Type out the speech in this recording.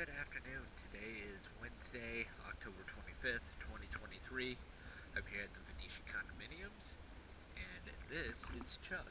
Good afternoon. Today is Wednesday, October 25th, 2023. I'm here at the Venetian Condominiums, and this is Chug.